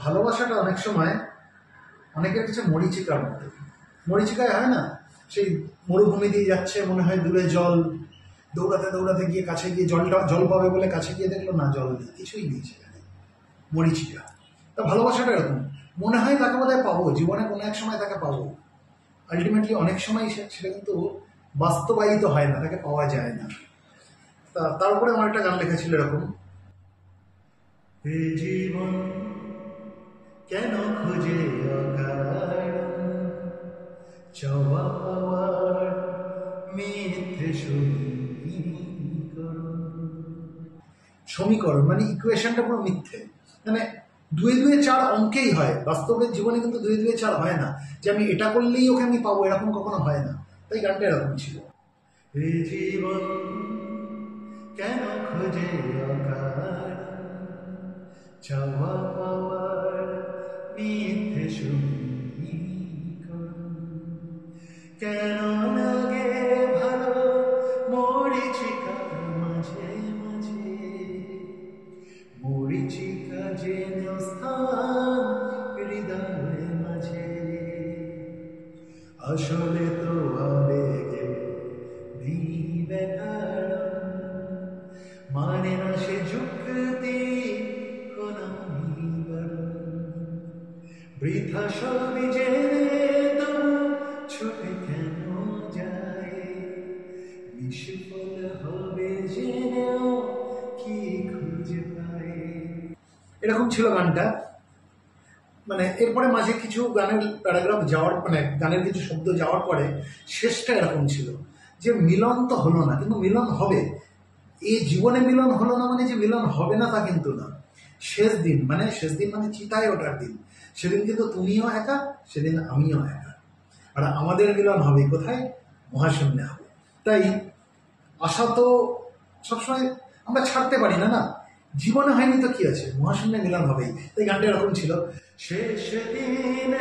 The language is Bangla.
ভালোবাসাটা অনেক সময় অনেকের কাছে মরীচিকার মতো। মরীচিকায় হয় না, সেই মরুভূমি দিয়ে যাচ্ছে, মনে হয় দূরে জল, দৌড়াতে দৌড়াতে গিয়ে কাছে গিয়ে জল পাবে বলে কাছে গিয়ে দেখলো না, জল নেই, কিছুই নেই সেখানে, মরীচিকা। তা ভালোবাসাটা এরকম, মনে হয় তাকে বোধহয় পাবো, জীবনে কোনো এক সময় তাকে পাবো, আলটিমেটলি অনেক সময় সেটা কিন্তু বাস্তবায়িত হয় না, তাকে পাওয়া যায় না। তার উপরে আমার একটা গান লেখা ছিল এরকম, জীবন কেন খুঁজে চাওয়া পাওয়ার মিথ্যে সমীকরণ, মানে ইকুয়েশনটা পুরো মিথ্যে। মানে 2 2 4 অঙ্কেই হয়, বাস্তবের জীবনে কিন্তু 2 2 4 হয় না, যে আমি এটা করলেই ওকে আমি পাবো, এরকম কখনো হয় না। তাই গানটা এরকম ছিল, জীবন কেন খুঁজে চাওয়া পাওয়ার মিথ্যে সমীকরণ, কেন লাগে ভালো মরিচিকার মাঝে মাঝে, মরিচিকা যেন স্থান হৃদয়ের মাঝে, আসলে তো আবেগে দিবে মানে না সে যুক্তি বৃথা সবই জেনে তো ছুটে কেন যায়, নিষ্ফল হবে জেনেও কি খুঁজে পায়। এরকম ছিল গানটা। মানে এরপরে মাঝে কিছু গানের প্যারাগ্রাফ যাওয়ার, মানে গানের কিছু শব্দ যাওয়ার পরে শেষটা এরকম ছিল যে মিলন তো হলো না, কিন্তু মিলন হবে। এই জীবনে মিলন হলো না মানে যে মিলন হবে না তা কিন্তু না। শেষ দিন মানে চিতায় ওঠার দিন, সেদিন কিন্তু তুমিও একা, সেদিন আমিও একা, আর আমাদের মিলন হবে কোথায়? মহাশূন্যে হবে। তাই আশা তো সবসময় আমরা ছাড়তে পারি না, না জীবনে হয়নি তো কি আছে, মহাশূন্যে মিলন হবেই। তাই গানটা এরকম ছিল, শেষ দিন